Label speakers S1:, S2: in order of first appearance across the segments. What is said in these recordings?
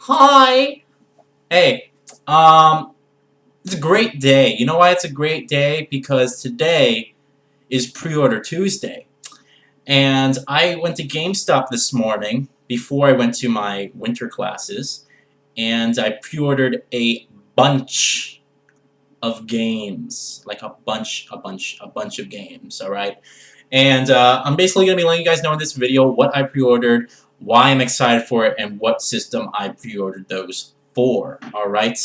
S1: Hi! Hey, um, it's a great day. You know why it's a great day? Because today is Pre-Order Tuesday. And I went to GameStop this morning before I went to my winter classes, and I pre-ordered a bunch of games. Like a bunch of games, alright? And I'm basically going to be letting you guys know in this video what I pre-ordered, why I'm excited for it, and what system I pre-ordered those for, alright?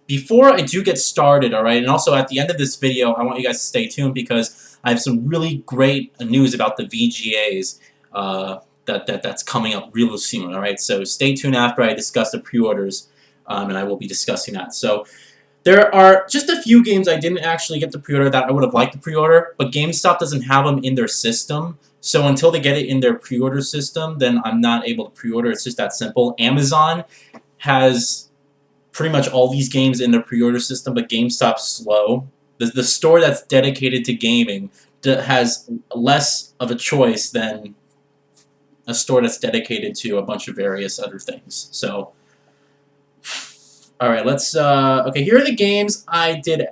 S1: Before I do get started, alright, and also at the end of this video, I want you guys to stay tuned because I have some really great news about the VGAs that's coming up real soon, alright? So stay tuned after I discuss the pre-orders, and I will be discussing that. So there are just a few games I didn't actually get to pre-order that I would have liked to pre-order, but GameStop doesn't have them in their system. So until they get it in their pre-order system, then I'm not able to pre-order. It's just that simple. Amazon has pretty much all these games in their pre-order system, but GameStop's slow. The store that's dedicated to gaming has less of a choice than a store that's dedicated to a bunch of various other things. So alright, let's, okay, here are the games I did,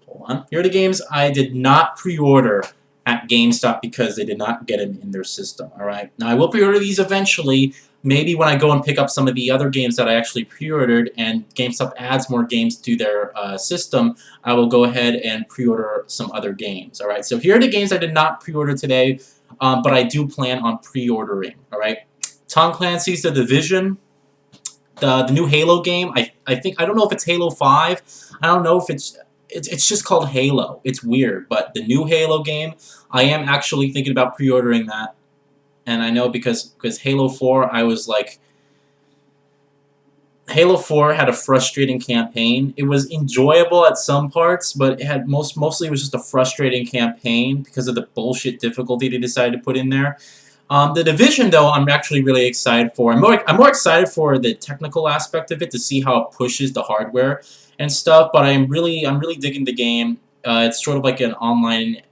S1: hold on, here are the games I did not pre-order at GameStop because they did not get them in their system, alright? Now, I will pre-order these eventually, maybe when I go and pick up some of the other games that I actually pre-ordered and GameStop adds more games to their system, I will go ahead and pre-order some other games, alright? So here are the games I did not pre-order today, but I do plan on pre-ordering, alright? Tom Clancy's The Division, the new Halo game. I think I don't know if it's Halo 5. I don't know if it's just called Halo. It's weird, but the new Halo game, I am actually thinking about pre-ordering that. And I know because Halo 4, I was like, Halo 4 had a frustrating campaign. It was enjoyable at some parts, but it had mostly it was just a frustrating campaign because of the bullshit difficulty they decided to put in there. The Division, though, I'm actually really excited for. I'm more excited for the technical aspect of it to see how it pushes the hardware and stuff. But I'm really digging the game. It's sort of like an online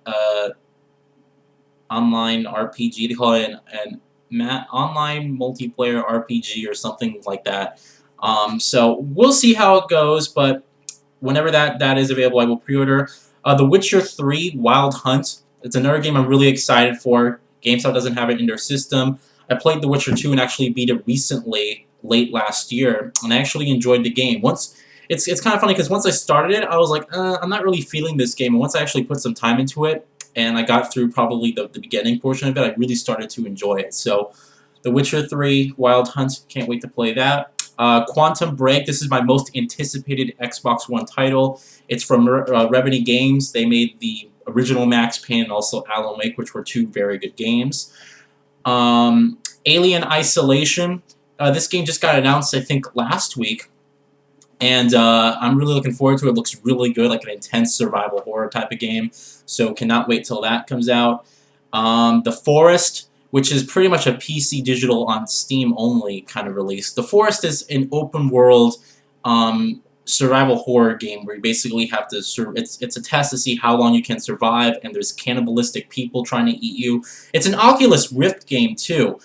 S1: RPG. They call it an online multiplayer RPG or something like that. So we'll see how it goes. But whenever that is available, I will pre-order. The Witcher 3 Wild Hunt. It's another game I'm really excited for. GameStop doesn't have it in their system. I played The Witcher 2 and actually beat it recently, late last year, and I actually enjoyed the game. It's kind of funny because once I started it, I was like, I'm not really feeling this game. And once I actually put some time into it, and I got through probably the beginning portion of it, I really started to enjoy it. So, The Witcher 3 Wild Hunt, can't wait to play that. Quantum Break, this is my most anticipated Xbox One title. It's from Remedy Games. They made the original Max Payne and also Alan Wake, which were two very good games. Alien Isolation. This game just got announced, I think, last week. And I'm really looking forward to it. It looks really good, like an intense survival horror type of game. So cannot wait till that comes out. The Forest, which is pretty much a PC digital on Steam only kind of release. The Forest is an open world survival horror game where you basically have to it's a test to see how long you can survive, and there's cannibalistic people trying to eat you. It's an Oculus Rift game too.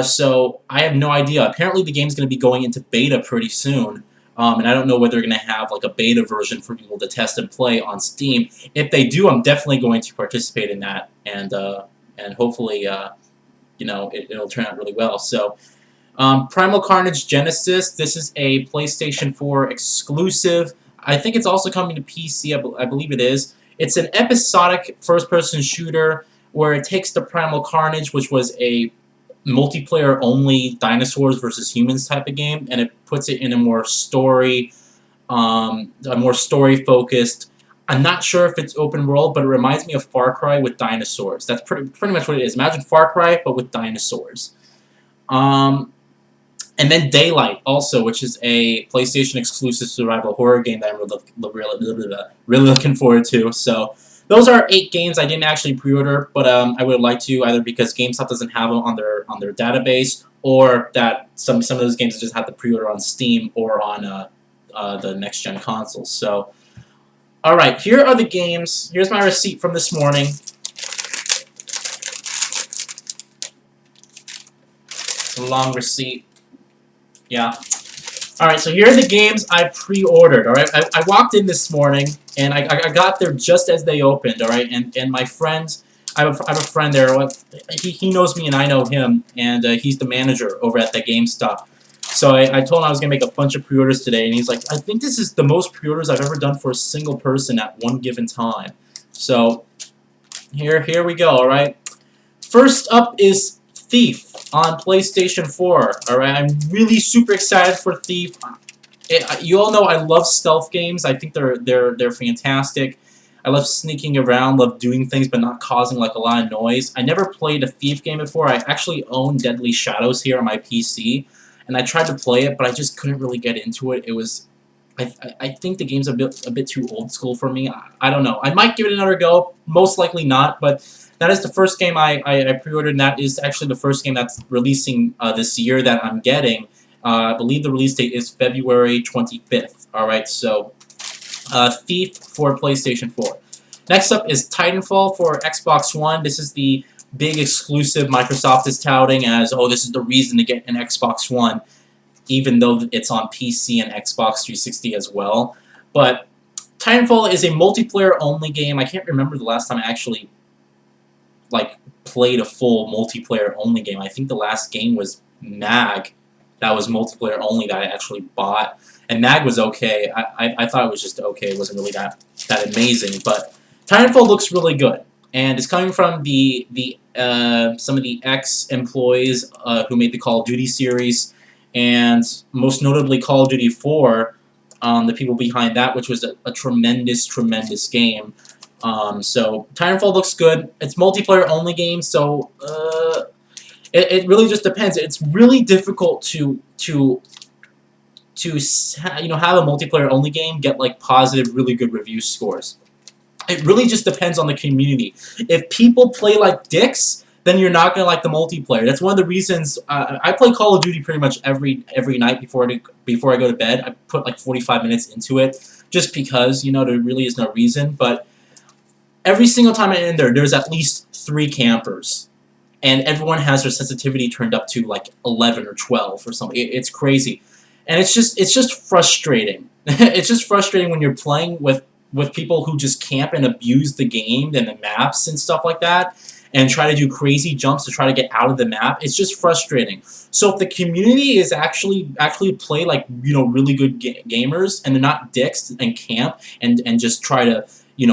S1: So I have no idea. Apparently the game's going to be going into beta pretty soon. And I don't know whether they're going to have like a beta version for people to test and play on Steam. If they do, I'm definitely going to participate in that, and hopefully, you know, it'll turn out really well. So, Primal Carnage Genesis. This is a PlayStation 4 exclusive. I think it's also coming to PC. I believe it is. It's an episodic first-person shooter where it takes the Primal Carnage, which was a multiplayer only dinosaurs versus humans type of game, and it puts it in a more story focused. I'm not sure if it's open world, but it reminds me of Far Cry with dinosaurs. That's pretty much what it is. Imagine Far Cry but with dinosaurs. And then Daylight also, which is a PlayStation exclusive survival horror game that I'm really looking forward to. So those are 8 games I didn't actually pre-order, but I would like to, either because GameStop doesn't have them on their database, or that some of those games I just have to pre-order on Steam or on the next-gen consoles. So, all right, here are the games. Here's my receipt from this morning. It's a long receipt. Yeah. Alright, so here are the games I pre-ordered, alright? I walked in this morning, and I got there just as they opened, alright? And my friend, I have a friend there, he knows me and I know him, and he's the manager over at the GameStop. So I told him I was going to make a bunch of pre-orders today, and he's like, I think this is the most pre-orders I've ever done for a single person at one given time. So, here we go, alright? First up is Thief on PlayStation 4. Alright, I'm really super excited for Thief. You all know I love stealth games. I think they're fantastic. I love sneaking around, love doing things but not causing like a lot of noise. I never played a Thief game before. I actually own Deadly Shadows here on my PC, and I tried to play it, but I just couldn't really get into it. It was I think the game's a bit too old school for me. I don't know. I might give it another go. Most likely not, but that is the first game I pre-ordered, and that is actually the first game that's releasing this year that I'm getting. I believe the release date is February 25th. Alright, so Thief for PlayStation 4. Next up is Titanfall for Xbox One. This is the big exclusive Microsoft is touting as, oh, this is the reason to get an Xbox One, even though it's on PC and Xbox 360 as well. But Titanfall is a multiplayer-only game. I can't remember the last time I actually played a full multiplayer-only game. I think the last game was Mag. That was multiplayer-only that I actually bought. And Mag was okay. I thought it was just okay. It wasn't really that amazing. But Titanfall looks really good. And it's coming from some of the ex-employees who made the Call of Duty series, and most notably Call of Duty 4, the people behind that, which was a tremendous, tremendous game. So Titanfall looks good. It's multiplayer-only game, so it really just depends. It's really difficult to have a multiplayer-only game get like positive, really good review scores. It really just depends on the community. If people play like dicks, then you're not gonna like the multiplayer. That's one of the reasons I play Call of Duty pretty much every night before I go to bed. I put like 45 minutes into it, just because there really is no reason. But every single time I'm in there, there's at least 3 campers, and everyone has their sensitivity turned up to like 11 or 12 or something. It's crazy, and it's just frustrating. It's just frustrating when you're playing with people who just camp and abuse the game and the maps and stuff like that, and try to do crazy jumps to try to get out of the map. It's just frustrating. So if the community is actually play like really good gamers, and they're not dicks and camp and just try to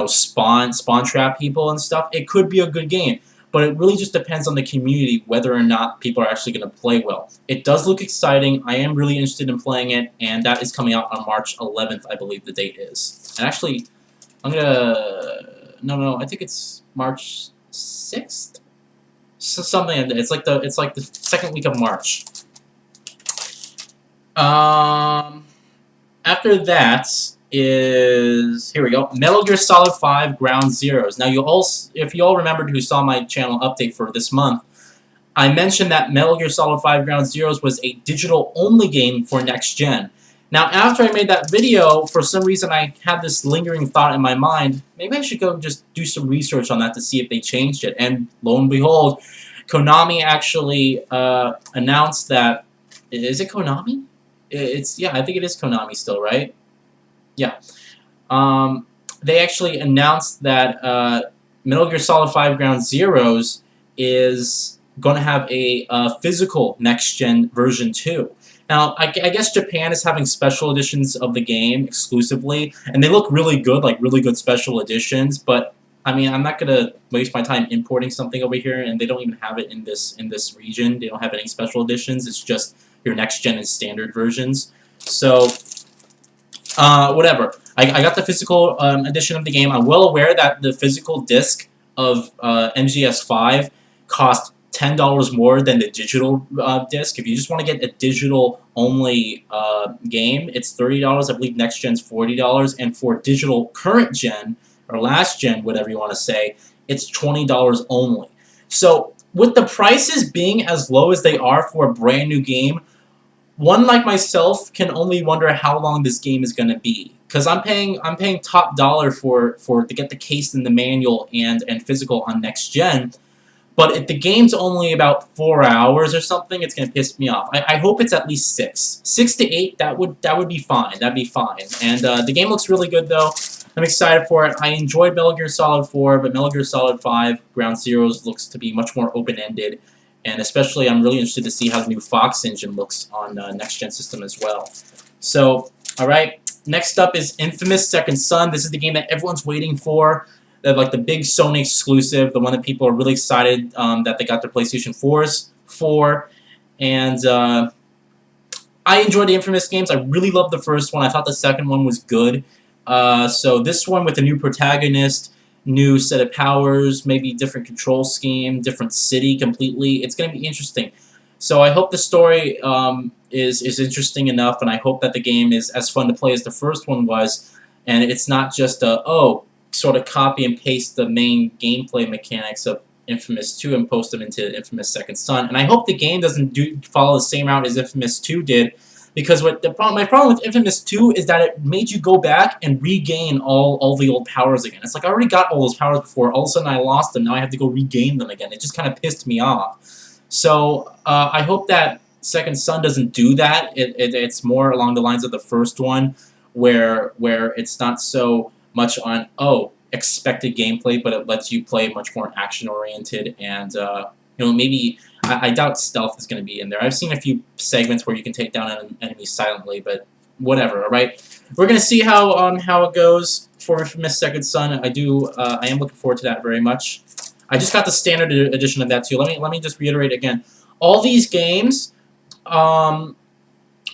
S1: spawn trap people and stuff, it could be a good game. But it really just depends on the community whether or not people are actually going to play well. It does look exciting. I am really interested in playing it, and that is coming out on March 11th, I believe the date is. And actually, I'm gonna no, I think it's March 6th, so something like that. It's like the second week of March. After that is, here we go, Metal Gear Solid 5 Ground Zeroes. Now, if you all remembered who saw my channel update for this month, I mentioned that Metal Gear Solid 5 Ground Zeroes was a digital-only game for next gen. Now, after I made that video, for some reason I had this lingering thought in my mind, maybe I should go just do some research on that to see if they changed it. And lo and behold, Konami actually announced that, is it Konami? Yeah, I think it is Konami still, right? Yeah. They actually announced that Metal Gear Solid 5 Ground Zeroes is going to have a physical next-gen version 2. Now, I guess Japan is having special editions of the game exclusively, and they look really good, like really good special editions, but I mean, I'm not going to waste my time importing something over here, and they don't even have it in this region. They don't have any special editions. It's just your next-gen and standard versions. So whatever. I got the physical edition of the game. I'm well aware that the physical disc of MGS5 cost $10 more than the digital disc. If you just want to get a digital-only game, it's $30. I believe next gen's $40. And for digital current gen, or last gen, whatever you want to say, it's $20 only. So with the prices being as low as they are for a brand new game, one like myself can only wonder how long this game is going to be, because I'm paying top dollar for to get the case and the manual and physical on next gen. But if the game's only about 4 hours or something, it's gonna piss me off. I hope it's at least 6. 6 to 8, that would be fine. That'd be fine. And the game looks really good though. I'm excited for it. I enjoyed Metal Gear Solid 4, but Metal Gear Solid 5 Ground Zeroes looks to be much more open-ended. And especially, I'm really interested to see how the new Fox engine looks on next-gen system as well. So, alright. Next up is Infamous Second Son. This is the game that everyone's waiting for. Like the big Sony exclusive, the one that people are really excited that they got their PlayStation 4s for. And I enjoyed the Infamous games. I really loved the first one. I thought the second one was good. So this one with a new protagonist, new set of powers, maybe different control scheme, different city completely. It's going to be interesting. So I hope the story is interesting enough, and I hope that the game is as fun to play as the first one was, and it's not just sort of copy and paste the main gameplay mechanics of Infamous 2 and post them into Infamous Second Son. And I hope the game doesn't follow the same route as Infamous 2 did, because my problem with Infamous 2 is that it made you go back and regain all the old powers again. It's like I already got all those powers before, all of a sudden I lost them, now I have to go regain them again. It just kind of pissed me off. So I hope that Second Son doesn't do that. It's more along the lines of the first one, where it's not so much on expected gameplay, but it lets you play much more action oriented, and maybe I doubt stealth is going to be in there. I've seen a few segments where you can take down an enemy silently, but whatever. All right, we're going to see how it goes for Infamous Second Son. I am looking forward to that very much. I just got the standard edition of that too. Let me just reiterate again. All these games,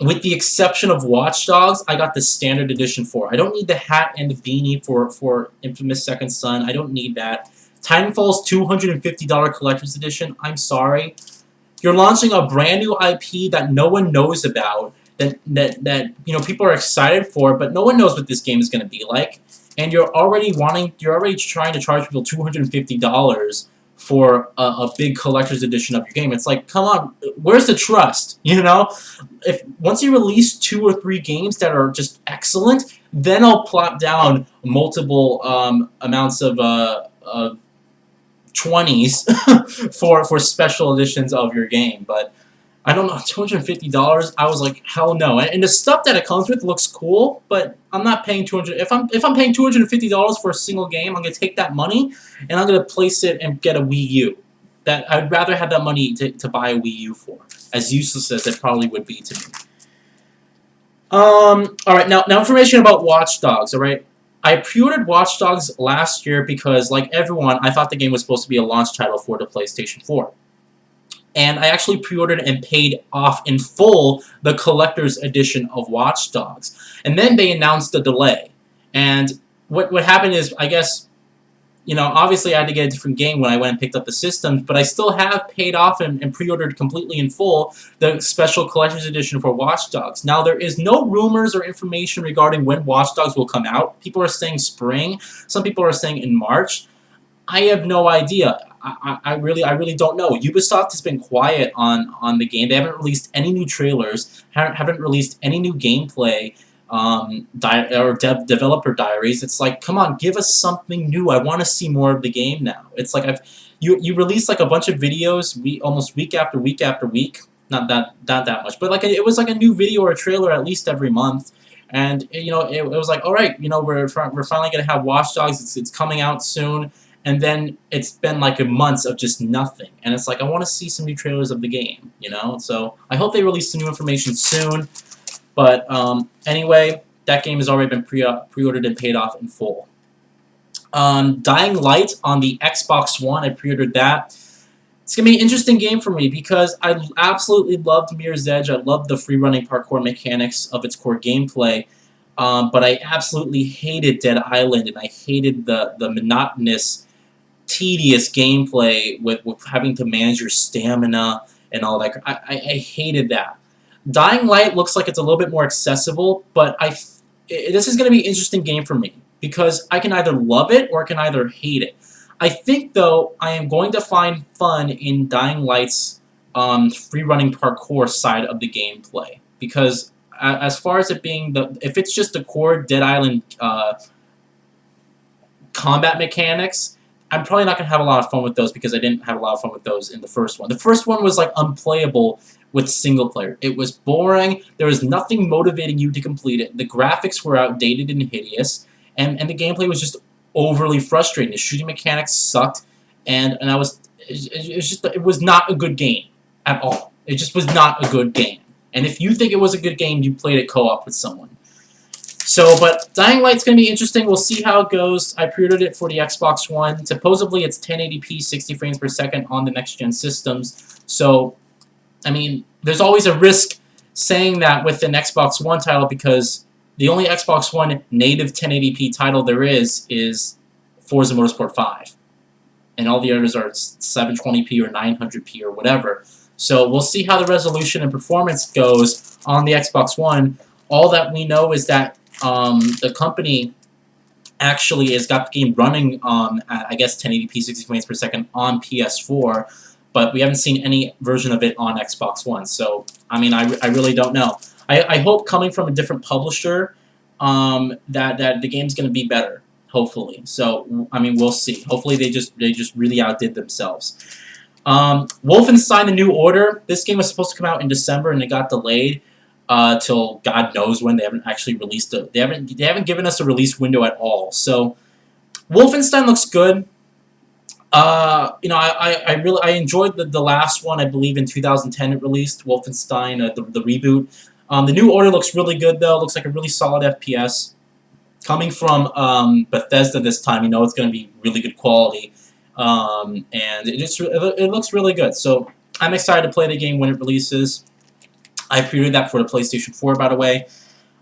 S1: with the exception of Watch Dogs, I got the standard edition for. I don't need the hat and the beanie for Infamous Second Son. I don't need that. Titanfall's $250 collector's edition. I'm sorry. You're launching a brand new IP that no one knows about, that people are excited for, but no one knows what this game is going to be like. And you're already trying to charge people $250 for a big collector's edition of your game. It's like, come on, where's the trust? If once you release 2 or 3 games that are just excellent, then I'll plop down multiple amounts of 20s for special editions of your game. But I don't know, $250. I was like, hell no. And the stuff that it comes with looks cool, but I'm not paying $200. If I'm paying $250 for a single game, I'm gonna take that money and I'm gonna place it and get a Wii U. That I'd rather have that money to buy a Wii U for, as useless as it probably would be to me. All right, now information about Watch Dogs. All right, I pre-ordered Watch Dogs last year because, like everyone, I thought the game was supposed to be a launch title for the PlayStation 4. And I actually pre-ordered and paid off in full the collector's edition of Watch Dogs. And then they announced a delay. And what happened is, I guess, obviously I had to get a different game when I went and picked up the systems, but I still have paid off and pre-ordered completely in full the special collector's edition for Watch Dogs. Now, there is no rumors or information regarding when Watch Dogs will come out. People are saying spring. Some people are saying in March. I have no idea. I really don't know. Ubisoft has been quiet on the game. They haven't released any new trailers, haven't released any new gameplay or developer diaries. It's like, come on, give us something new. I want to see more of the game now. It's like you release like a bunch of videos almost week after week after week. Not that much, but it was like a new video or a trailer at least every month. And it was like, all right, we're finally gonna have Watch Dogs. It's coming out soon. And then it's been like months of just nothing. And it's like, I want to see some new trailers of the game, So I hope they release some new information soon. But anyway, that game has already been pre-ordered and paid off in full. Dying Light on the Xbox One, I pre-ordered that. It's going to be an interesting game for me because I absolutely loved Mirror's Edge. I loved the free-running parkour mechanics of its core gameplay. But I absolutely hated Dead Island, and I hated the monotonous, tedious gameplay with having to manage your stamina and all that. I hated that. Dying Light looks like it's a little bit more accessible, but this is going to be an interesting game for me because I can either love it or I can either hate it. I think, though, I am going to find fun in Dying Light's free-running parkour side of the gameplay because as far as it being if it's just the core Dead Island combat mechanics, I'm probably not gonna have a lot of fun with those because I didn't have a lot of fun with those in the first one. The first one was like unplayable with single player. It was boring. There was nothing motivating you to complete it. The graphics were outdated and hideous, and the gameplay was just overly frustrating. The shooting mechanics sucked, and I was it was not a good game at all. It just was not a good game. And if you think it was a good game, you played it co-op with someone. So, but Dying Light's going to be interesting. We'll see how it goes. I pre-ordered it for the Xbox One. Supposedly, it's 1080p, 60 frames per second on the next-gen systems. So, I mean, there's always a risk saying that with an Xbox One title because the only Xbox One native 1080p title there is Forza Motorsport 5. And all the others are 720p or 900p or whatever. So we'll see how the resolution and performance goes on the Xbox One. All that we know is that the company actually has got the game running on, I guess, 1080p 60 frames per second on PS4, but we haven't seen any version of it on Xbox One. So, I mean, I really don't know. I hope coming from a different publisher that the game's going to be better, hopefully. So, I mean, we'll see. Hopefully they just really outdid themselves. Wolfenstein: The New Order. This game was supposed to come out in December and it got delayed till God knows when. They haven't actually released it. They haven't given us a release window at all. So Wolfenstein looks good. You know, I enjoyed the last one. I believe in 2010 it released Wolfenstein, the reboot. The New Order looks really good though. It looks like a really solid FPS. Coming from Bethesda this time, you know it's going to be really good quality. And it looks really good. So I'm excited to play the game when it releases. I pre-ordered that for the PlayStation 4, by the way.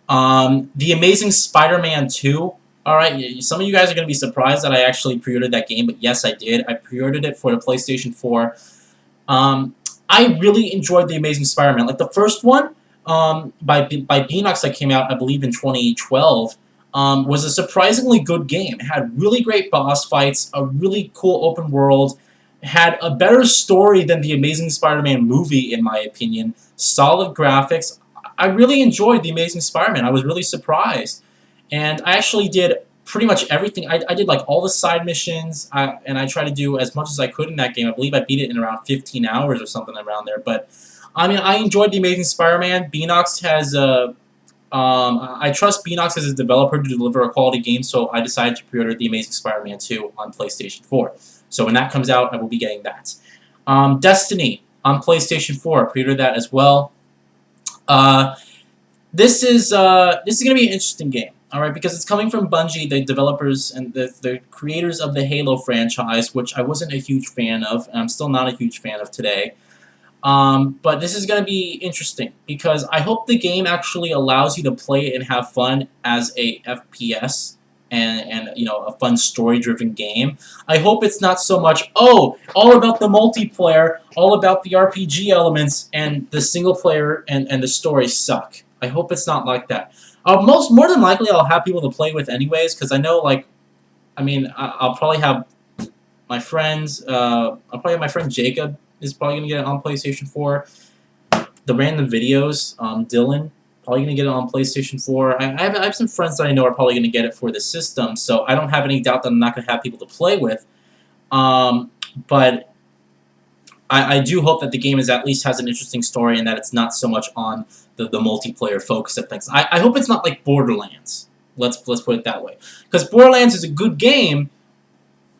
S1: The Amazing Spider-Man 2. Alright, some of you guys are going to be surprised that I actually pre-ordered that game, but yes, I did. I pre-ordered it for the PlayStation 4. I really enjoyed The Amazing Spider-Man. Like, the first one by Beanox that came out, I believe, in 2012, was a surprisingly good game. It had really great boss fights, a really cool open world, had a better story than the Amazing Spider-Man movie, in my opinion, solid graphics. I really enjoyed The Amazing Spider-Man. I was really surprised. And I actually did pretty much everything. I did like all the side missions, and I tried to do as much as I could in that game. I believe I beat it in around 15 hours or something around there. But, I mean, I enjoyed The Amazing Spider-Man. Beanox has I trust Beanox as a developer to deliver a quality game, so I decided to pre-order The Amazing Spider-Man 2 on PlayStation 4. So when that comes out, I will be getting that. Destiny on PlayStation 4, pre-ordered that as well. This is going to be an interesting game, all right, because it's coming from Bungie, the developers and the creators of the Halo franchise, which I wasn't a huge fan of, and I'm still not a huge fan of today. But this is going to be interesting because I hope the game actually allows you to play it and have fun as a FPS and you know, a fun story-driven game. I hope it's not so much, oh, all about the multiplayer, all about the RPG elements, and the single player and the story suck. I hope it's not like that. More than likely, I'll have people to play with anyways, because I know, like, I mean, I'll probably have my friends, I'll probably have my friend Jacob is probably going to get it on PlayStation 4. The random videos, Dylan, probably going to get it on PlayStation 4. I have some friends that I know are probably going to get it for the system, so I don't have any doubt that I'm not going to have people to play with. But I do hope that the game at least has an interesting story and that it's not so much on the multiplayer focus of things. I hope it's not like Borderlands. Let's put it that way. Because Borderlands is a good game.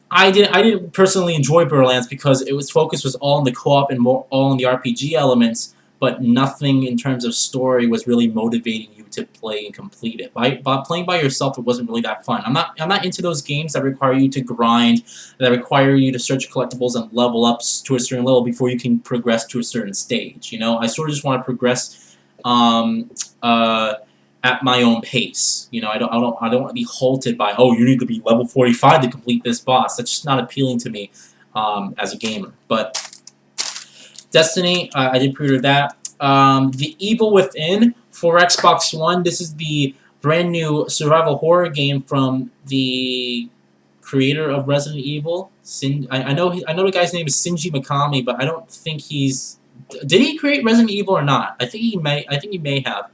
S1: I didn't personally enjoy Borderlands because its focus was all on the co-op and all on the RPG elements, but nothing in terms of story was really motivating you to play and complete it. By playing by yourself, it wasn't really that fun. I'm not into those games that require you to grind, that require you to search collectibles and level up to a certain level before you can progress to a certain stage. You know, I sort of just want to progress at my own pace. You know, I don't want to be halted by, oh, you need to be level 45 to complete this boss. That's just not appealing to me as a gamer. But Destiny, I did pre-order that. The Evil Within for Xbox One. This is the brand new survival horror game from the creator of Resident Evil. I know the guy's name is Shinji Mikami, but I don't think he's. Did he create Resident Evil or not? I think he may have.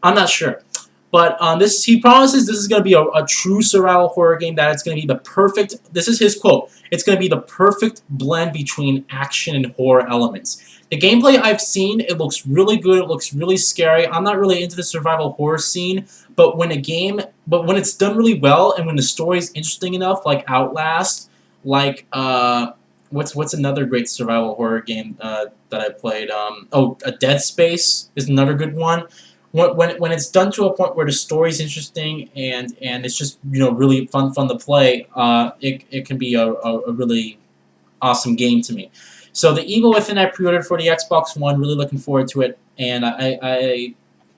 S1: I'm not sure. But he promises this is going to be a true survival horror game, that it's going to be the perfect, this is his quote, it's going to be the perfect blend between action and horror elements. The gameplay I've seen, it looks really good, it looks really scary. I'm not really into the survival horror scene, but when it's done really well, and when the story is interesting enough, like Outlast, like, what's another great survival horror game that I played? Dead Space is another good one. When it's done to a point where the story's interesting and it's just really fun to play, it can be a really awesome game to me. So the Evil Within I pre-ordered for the Xbox One. Really looking forward to it, and I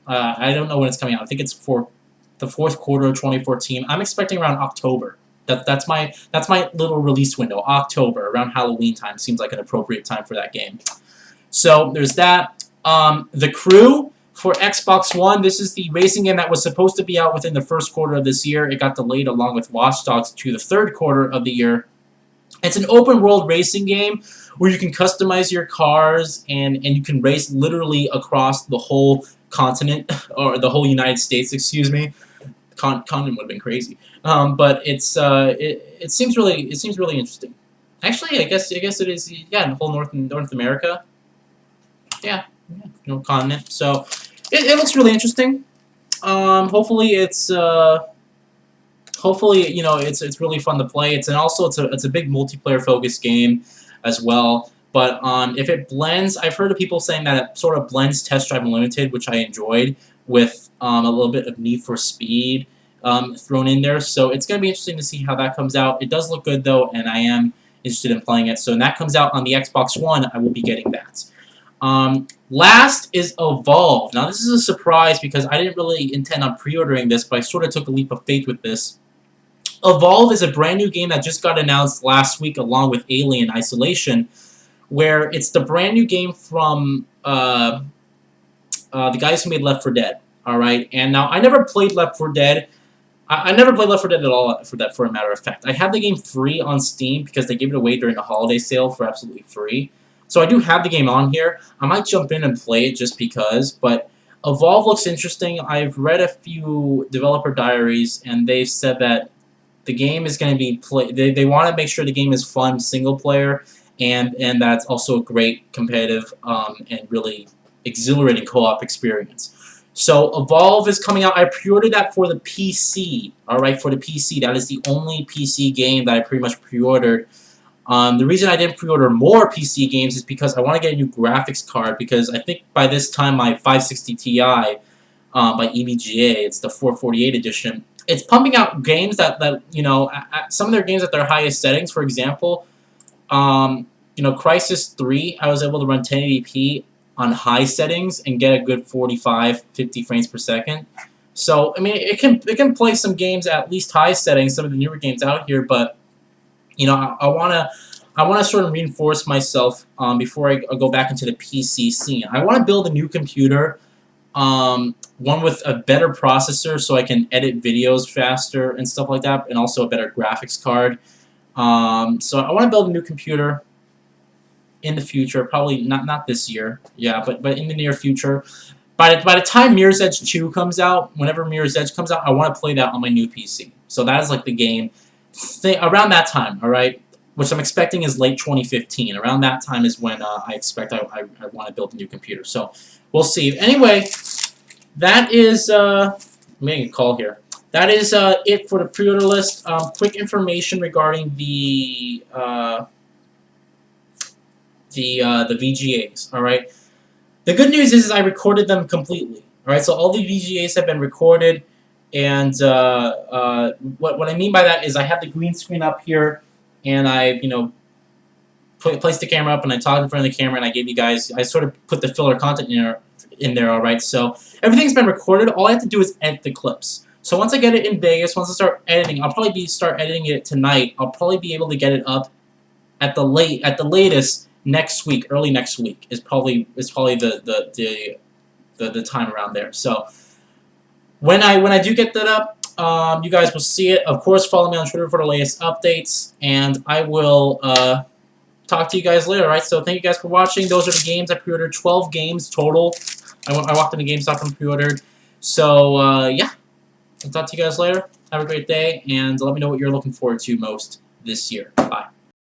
S1: don't know when it's coming out. I think it's for the fourth quarter of 2014. I'm expecting around October. That's my little release window. October, around Halloween time, seems like an appropriate time for that game. So there's that. The Crew for Xbox One. This is the racing game that was supposed to be out within the first quarter of this year. It got delayed along with Watch Dogs to the third quarter of the year. It's an open world racing game where you can customize your cars and you can race literally across the whole continent, or the whole United States, excuse me. Continent would have been crazy. But it seems really interesting. Actually, I guess it is, yeah, in the whole North America. Yeah, continent. So it looks really interesting. Hopefully it's it's really fun to play. It's a big multiplayer focused game as well. But if it blends, I've heard of people saying that it sort of blends Test Drive Unlimited, which I enjoyed, with a little bit of Need for Speed thrown in there. So it's going to be interesting to see how that comes out. It does look good though, and I am interested in playing it. So when that comes out on the Xbox One, I will be getting that. Last is Evolve. Now this is a surprise because I didn't really intend on pre-ordering this, but I sort of took a leap of faith with this. Evolve is a brand new game that just got announced last week along with Alien Isolation, where it's the brand new game from the guys who made Left 4 Dead. Alright, and now I never played Left 4 Dead. I never played Left 4 Dead at all, for a matter of fact. I had the game free on Steam because they gave it away during a holiday sale for absolutely free. So I do have the game on here. I might jump in and play it just because, but Evolve looks interesting. I've read a few developer diaries, and they've said that the game is going to be they want to make sure the game is fun single player, and that's also a great competitive and really exhilarating co-op experience. So Evolve is coming out. I pre-ordered that for the PC. Alright, for the PC. That is the only PC game that I pretty much pre-ordered. The reason I didn't pre-order more PC games is because I want to get a new graphics card, because I think by this time my 560 Ti by VGA, it's the 448 edition, it's pumping out games that some of their games at their highest settings. For example, Crysis 3, I was able to run 1080p on high settings and get a good 45, 50 frames per second. So I mean, it can play some games at least high settings, some of the newer games out here, but I wanna sort of reinforce myself before I go back into the PC scene. I want to build a new computer, one with a better processor so I can edit videos faster and stuff like that, and also a better graphics card. So I want to build a new computer in the future, probably not this year, yeah, but in the near future. By the time Mirror's Edge 2 comes out, whenever Mirror's Edge comes out, I want to play that on my new PC. So that is like the game around that time, alright? Which I'm expecting is late 2015. Around that time is when I expect I want to build a new computer. So we'll see. Anyway, that is I'm making a call here. That is it for the pre-order list. Quick information regarding the VGAs. All right. The good news is I recorded them completely. All right. So all the VGAs have been recorded, and what I mean by that is I have the green screen up here, and I placed the camera up, and I talked in front of the camera, and I gave you guys, I sort of put the filler content in there. All right. So everything's been recorded. All I have to do is edit the clips. So once I get it in Vegas, once I start editing, I'll probably start editing it tonight. I'll probably be able to get it up at the latest next week, early next week is probably the time around there. So when I do get that up, you guys will see it. Of course, follow me on Twitter for the latest updates, and I will talk to you guys later. All right. So thank you guys for watching. Those are the games I pre-ordered. 12 games total. I walked into GameStop and pre-ordered. So yeah. I'll talk to you guys later. Have a great day, and let me know what you're looking forward to most this year.